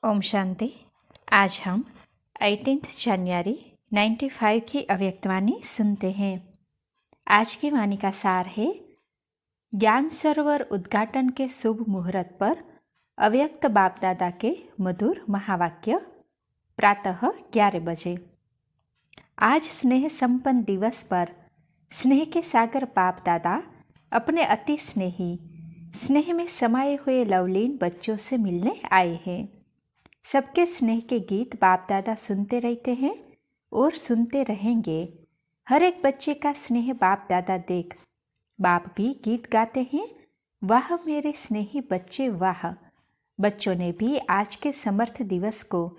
ओम शांति। आज हम 18 जनवरी 95 की अव्यक्तवाणी सुनते हैं। आज की वाणी का सार है, ज्ञान सरोवर उद्घाटन के शुभ मुहूर्त पर अव्यक्त बाप दादा के मधुर महावाक्य। प्रातः 11 बजे। आज स्नेह संपन्न दिवस पर स्नेह के सागर बाप दादा अपने अति स्नेह में समाये हुए लवलीन बच्चों से मिलने आए हैं। सबके स्नेह के गीत बाप दादा सुनते रहते हैं और सुनते रहेंगे। हर एक बच्चे का स्नेह बाप दादा देख बाप भी गीत गाते हैं, वाह मेरे स्नेही बच्चे वाह। बच्चों ने भी आज के समर्थ दिवस को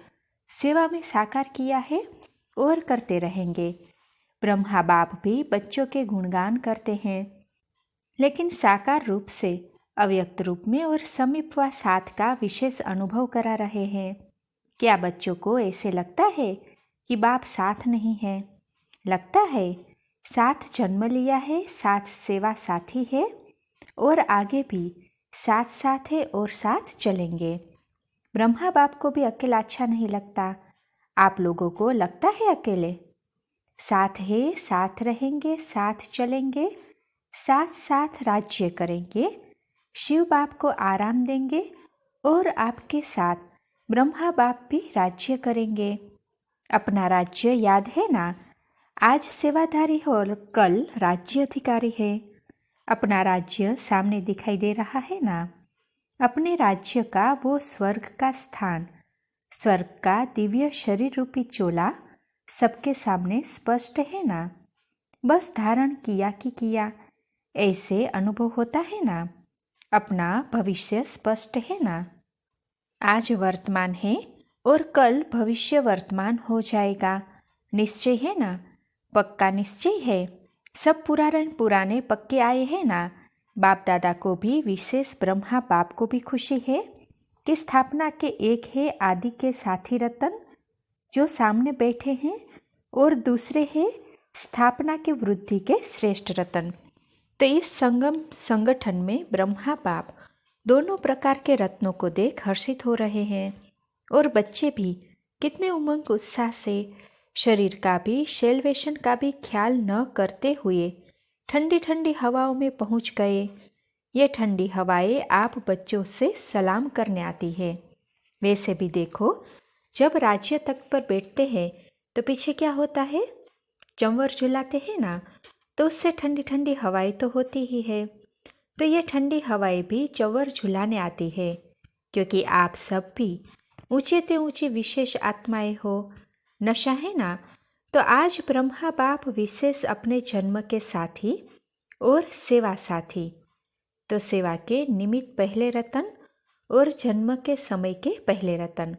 सेवा में साकार किया है और करते रहेंगे। ब्रह्मा बाप भी बच्चों के गुणगान करते हैं, लेकिन साकार रूप से अव्यक्त रूप में और समीप व साथ का विशेष अनुभव करा रहे हैं। क्या बच्चों को ऐसे लगता है कि बाप साथ नहीं है? लगता है साथ जन्म लिया है, साथ सेवा साथी है और आगे भी साथ साथ है और साथ चलेंगे। ब्रह्मा बाप को भी अकेला अच्छा नहीं लगता। आप लोगों को लगता है अकेले? साथ है, साथ रहेंगे, साथ चलेंगे, साथ साथ राज्य करेंगे, शिव बाप को आराम देंगे और आपके साथ ब्रह्मा बाप भी राज्य करेंगे। अपना राज्य याद है ना? आज सेवाधारी और कल राज्य अधिकारी है। अपना राज्य सामने दिखाई दे रहा है ना? अपने राज्य का वो स्वर्ग का स्थान, स्वर्ग का दिव्य शरीर रूपी चोला सबके सामने स्पष्ट है ना? बस धारण किया कि किया, ऐसे अनुभव होता है ना? अपना भविष्य स्पष्ट है ना? आज वर्तमान है और कल भविष्य वर्तमान हो जाएगा। निश्चय है ना? पक्का निश्चय है। सब पुराने पक्के आए हैं ना? बाप दादा को भी विशेष ब्रह्मा बाप को भी खुशी है कि स्थापना के एक है आदि के साथी रतन जो सामने बैठे हैं और दूसरे है स्थापना के वृद्धि के श्रेष्ठ रतन। तो इस संगठन में ब्रह्मा बाप दोनों प्रकार के रत्नों को देख हर्षित हो रहे हैं और बच्चे भी कितने उमंग उत्साह से शरीर का भी शैलवेशन का भी ख्याल न करते हुए ठंडी ठंडी हवाओं में पहुंच गए। ये ठंडी हवाएं आप बच्चों से सलाम करने आती है। वैसे भी देखो, जब राज्य तख्त पर बैठते हैं तो पीछे क्या होता है? चंवर झुलाते हैं ना, तो उससे ठंडी ठंडी हवाएं तो होती ही है। तो ये ठंडी हवाएं भी चंवर झुलाने आती है, क्योंकि आप सब भी ऊंचे ते ऊंचे विशेष आत्माएं हो। नशा है ना? तो आज ब्रह्मा बाप विशेष अपने जन्म के साथी और सेवा साथी, तो सेवा के निमित्त पहले रतन और जन्म के समय के पहले रतन।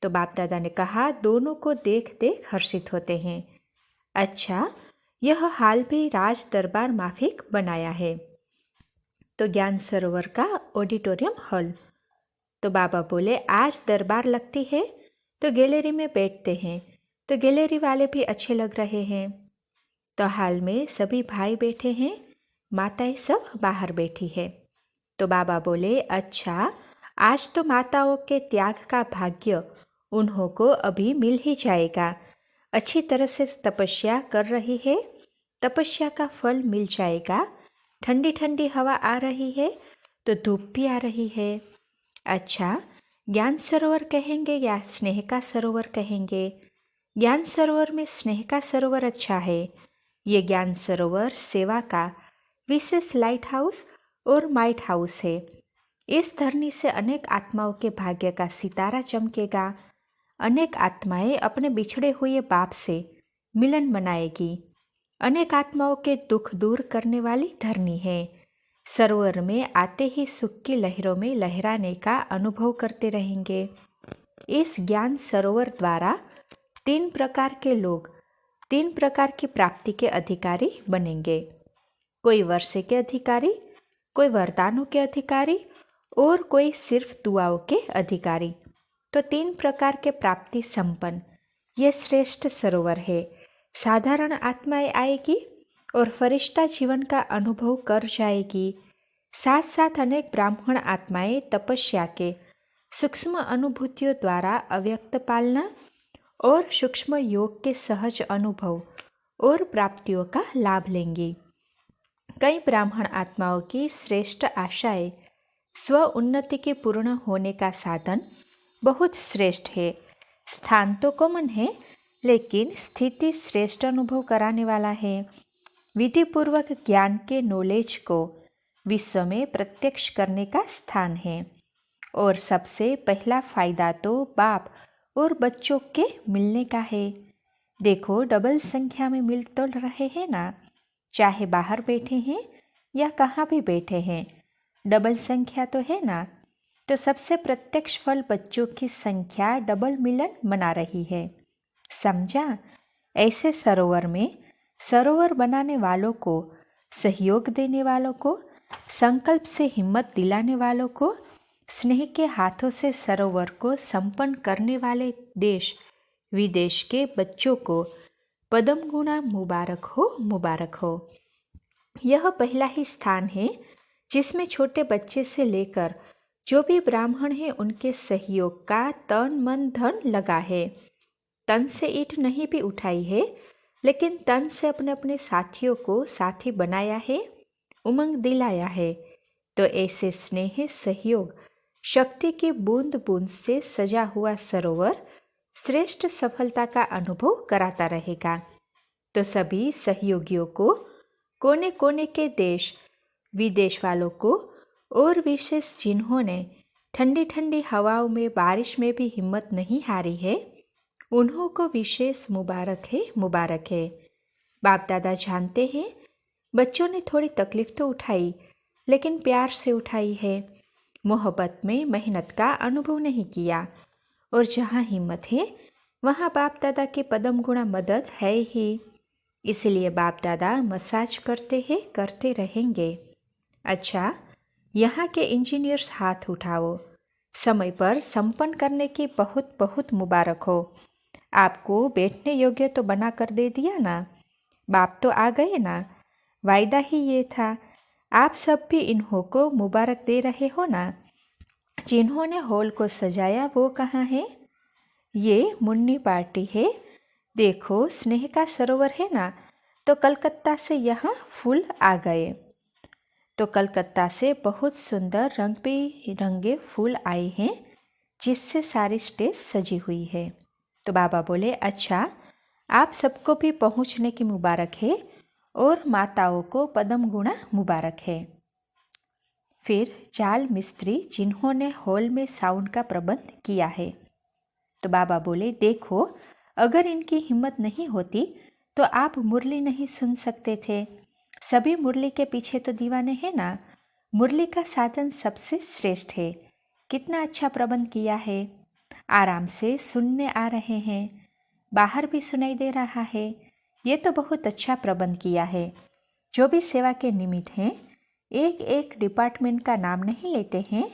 तो बाप दादा ने कहा दोनों को देख देख हर्षित होते हैं। अच्छा, यह हाल भी राज दरबार माफिक बनाया है। तो ज्ञान सरोवर का ऑडिटोरियम हॉल। तो बाबा बोले आज दरबार लगती है तो गैलरी में बैठते हैं, तो गैलरी वाले भी अच्छे लग रहे हैं। तो हाल में सभी भाई बैठे हैं, माताएं सब बाहर बैठी है। तो बाबा बोले अच्छा, आज तो माताओं के त्याग का भाग्य उन्हों को अभी मिल ही जाएगा। अच्छी तरह से तपस्या कर रही है, तपस्या का फल मिल जाएगा। ठंडी ठंडी हवा आ रही है तो धूप भी आ रही है। अच्छा, ज्ञान सरोवर कहेंगे या स्नेह का सरोवर कहेंगे? ज्ञान सरोवर में स्नेह का सरोवर अच्छा है। ये ज्ञान सरोवर सेवा का विशेष लाइट हाउस और माइट हाउस है। इस धरनी से अनेक आत्माओं के भाग्य का सितारा चमकेगा। अनेक आत्माएं अपने बिछड़े हुए बाप से मिलन मनाएगी। अनेक आत्माओं के दुख दूर करने वाली धरनी है। सरोवर में आते ही सुख की लहरों में लहराने का अनुभव करते रहेंगे। इस ज्ञान सरोवर द्वारा 3 प्रकार के लोग 3 प्रकार की प्राप्ति के अधिकारी बनेंगे। कोई वर्षे के अधिकारी, कोई वरदानों के अधिकारी और कोई सिर्फ दुआओं के अधिकारी। तो 3 प्रकार के प्राप्ति संपन्न ये श्रेष्ठ सरोवर है। साधारण आत्माएं आएगी और फरिश्ता जीवन का अनुभव कर जाएगी। साथ साथ अनेक ब्राह्मण आत्माएं तपस्या के सूक्ष्म अनुभूतियों द्वारा अव्यक्त पालना और सूक्ष्म योग के सहज अनुभव और प्राप्तियों का लाभ लेंगे। कई ब्राह्मण आत्माओं की श्रेष्ठ आशाएं स्व उन्नति के पूर्ण होने का साधन बहुत श्रेष्ठ है। स्थान तो कॉमन है, लेकिन स्थिति श्रेष्ठ अनुभव कराने वाला है। विधि पूर्वक ज्ञान के नॉलेज को विश्व में प्रत्यक्ष करने का स्थान है। और सबसे पहला फायदा तो बाप और बच्चों के मिलने का है। देखो, डबल संख्या में मिल तो रहे हैं ना, चाहे बाहर बैठे हैं या कहाँ भी बैठे हैं, डबल संख्या तो है ना। तो सबसे प्रत्यक्ष फल बच्चों की संख्या डबल मिलन मना रही है। समझा? ऐसे सरोवर में सरोवर बनाने वालों को, सहयोग देने वालों को, संकल्प से हिम्मत दिलाने वालों को, स्नेह के हाथों से सरोवर को संपन्न करने वाले देश विदेश के बच्चों को पदम गुणा मुबारक हो, मुबारक हो। यह पहला ही स्थान है जिसमें छोटे बच्चे से लेकर जो भी ब्राह्मण हैं उनके सहयोग का तन मन धन लगा है। तन से ईंट नहीं भी उठाई है, लेकिन तन से अपने अपने साथियों को साथी बनाया है, उमंग दिलाया है। तो ऐसे स्नेह, सहयोग, शक्ति की बूंद बूंद से सजा हुआ सरोवर श्रेष्ठ सफलता का अनुभव कराता रहेगा। तो सभी सहयोगियों को, कोने कोने के देश विदेश वालों को, और विशेष जिन्होंने ठंडी ठंडी हवाओं में, बारिश में भी हिम्मत नहीं हारी है, उन्हों को विशेष मुबारक है, मुबारक है। बाप दादा जानते हैं बच्चों ने थोड़ी तकलीफ तो उठाई, लेकिन प्यार से उठाई है। मोहब्बत में मेहनत का अनुभव नहीं किया। और जहाँ हिम्मत है वहाँ बाप दादा के पदम गुणा मदद है ही। इसलिए बाप दादा मसाज करते हैं, करते रहेंगे। अच्छा, यहाँ के इंजीनियर्स हाथ उठाओ। समय पर संपन्न करने की बहुत बहुत मुबारक हो। आपको बैठने योग्य तो बना कर दे दिया ना, बाप तो आ गए ना। वायदा ही ये था। आप सब भी इन्हों को मुबारक दे रहे हो ना। जिन्होंने हॉल को सजाया वो कहाँ है? ये मुन्नी पार्टी है। देखो, स्नेह का सरोवर है ना, तो कलकत्ता से यहाँ फूल आ गए। तो कलकत्ता से बहुत सुंदर रंग बिरंगे फूल आए हैं, जिससे सारी स्टेज सजी हुई है। तो बाबा बोले, अच्छा, आप सबको भी पहुँचने की मुबारक है और माताओं को पदम गुणा मुबारक है। फिर जाल मिस्त्री जिन्होंने हॉल में साउंड का प्रबंध किया है। तो बाबा बोले, देखो, अगर इनकी हिम्मत नहीं होती तो आप मुरली नहीं सुन सकते थे। सभी मुरली के पीछे तो दीवाने हैं ना। मुरली का साधन सबसे श्रेष्ठ है। कितना अच्छा प्रबंध किया है। आराम से सुनने आ रहे हैं, बाहर भी सुनाई दे रहा है। ये तो बहुत अच्छा प्रबंध किया है। जो भी सेवा के निमित्त हैं, एक एक डिपार्टमेंट का नाम नहीं लेते हैं,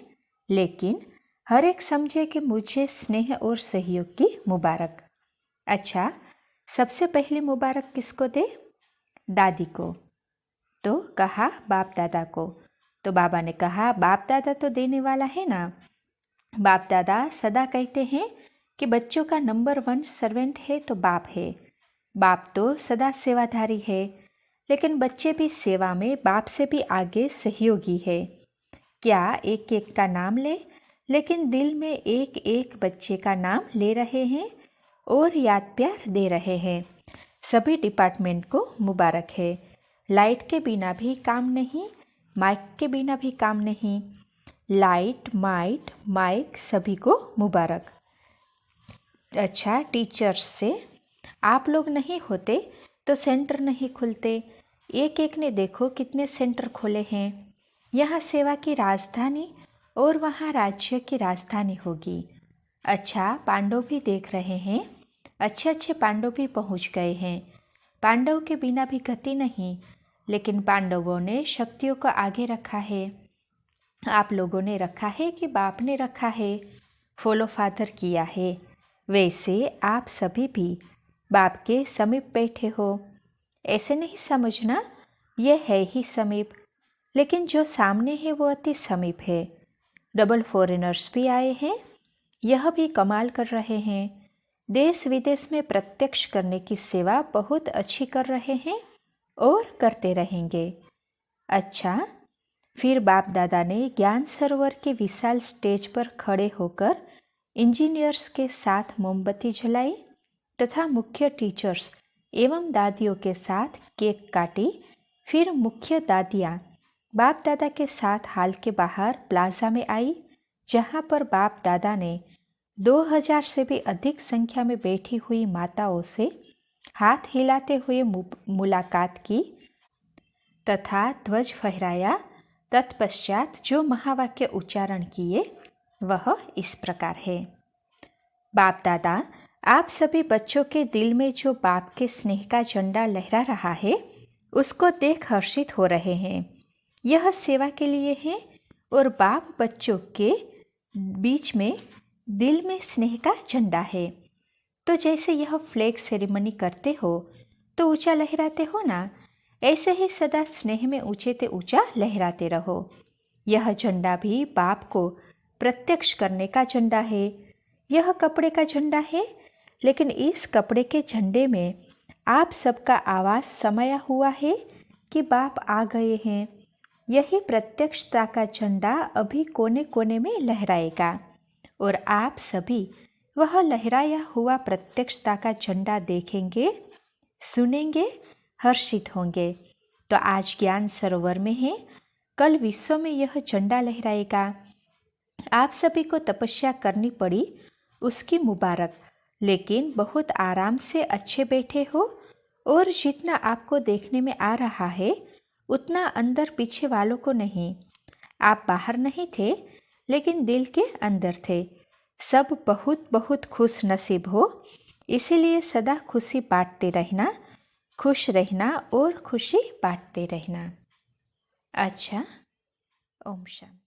लेकिन हर एक समझे कि मुझे स्नेह और सहयोग की मुबारक। अच्छा, सबसे पहली मुबारक किसको दे? दादी को। तो कहा बाप दादा को। तो बाबा ने कहा, बाप दादा तो देने वाला है ना। बाप दादा सदा कहते हैं कि बच्चों का नंबर 1 सर्वेंट है तो बाप है। बाप तो सदा सेवाधारी है, लेकिन बच्चे भी सेवा में बाप से भी आगे सहयोगी है। क्या एक एक का नाम ले, लेकिन दिल में एक एक बच्चे का नाम ले रहे हैं और याद प्यार दे रहे हैं। सभी डिपार्टमेंट को मुबारक है। लाइट के बिना भी काम नहीं, माइक के बिना भी काम नहीं। लाइट, माइक सभी को मुबारक। अच्छा, टीचर्स से आप लोग नहीं होते तो सेंटर नहीं खुलते। एक एक ने देखो कितने सेंटर खोले हैं। यहाँ सेवा की राजधानी और वहाँ राज्य की राजधानी होगी। अच्छा, पांडव भी देख रहे हैं। अच्छे अच्छे पांडव भी पहुँच गए हैं। पांडव के बिना भी गति नहीं, लेकिन पांडवों ने शक्तियों को आगे रखा है। आप लोगों ने रखा है कि बाप ने रखा है, फॉलो फादर किया है। वैसे आप सभी भी बाप के समीप बैठे हो। ऐसे नहीं समझना ये है ही समीप, लेकिन जो सामने है वो अति समीप है। डबल फॉरेनर्स भी आए हैं, यह भी कमाल कर रहे हैं। देश विदेश में प्रत्यक्ष करने की सेवा बहुत अच्छी कर रहे हैं और करते रहेंगे। अच्छा, फिर बाप दादा ने ज्ञान सरोवर के विशाल स्टेज पर खड़े होकर इंजीनियर्स के साथ मोमबत्ती जलाई तथा मुख्य टीचर्स एवं दादियों के साथ केक काटी। फिर मुख्य दादियाँ बाप दादा के साथ हाल के बाहर प्लाजा में आई, जहाँ पर बाप दादा ने 2000 से भी अधिक संख्या में बैठी हुई माताओं से हाथ हिलाते हुए मुलाकात की तथा ध्वज फहराया। तत्पश्चात जो महावाक्य उच्चारण किए वह इस प्रकार है। बाप दादा, आप सभी बच्चों के दिल में जो बाप के स्नेह का झंडा लहरा रहा है उसको देख हर्षित हो रहे हैं। यह सेवा के लिए है और बाप बच्चों के बीच में दिल में स्नेह का झंडा है। तो जैसे यह फ्लैग सेरेमनी करते हो तो ऊंचा लहराते हो ना, ऐसे ही सदा स्नेह में ऊंचे ते ऊंचा लहराते रहो। यह झंडा भी बाप को प्रत्यक्ष करने का झंडा है। यह कपड़े का झंडा है, लेकिन इस कपड़े के झंडे में आप सबका आवाज़ समाया हुआ है कि बाप आ गए हैं। यही प्रत्यक्षता का झंडा अभी कोने कोने में लहराएगा और आप सभी वह लहराया हुआ प्रत्यक्षता का झंडा देखेंगे, सुनेंगे, हर्षित होंगे। तो आज ज्ञान सरोवर में है, कल विश्व में यह झंडा लहराएगा। आप सभी को तपस्या करनी पड़ी, उसकी मुबारक, लेकिन बहुत आराम से अच्छे बैठे हो और जितना आपको देखने में आ रहा है उतना अंदर पीछे वालों को नहीं। आप बाहर नहीं थे लेकिन दिल के अंदर थे। सब बहुत बहुत खुश नसीब हो, इसीलिए सदा खुशी बांटते रहना, खुश रहना और खुशी बांटते रहना। अच्छा, ओम शांति।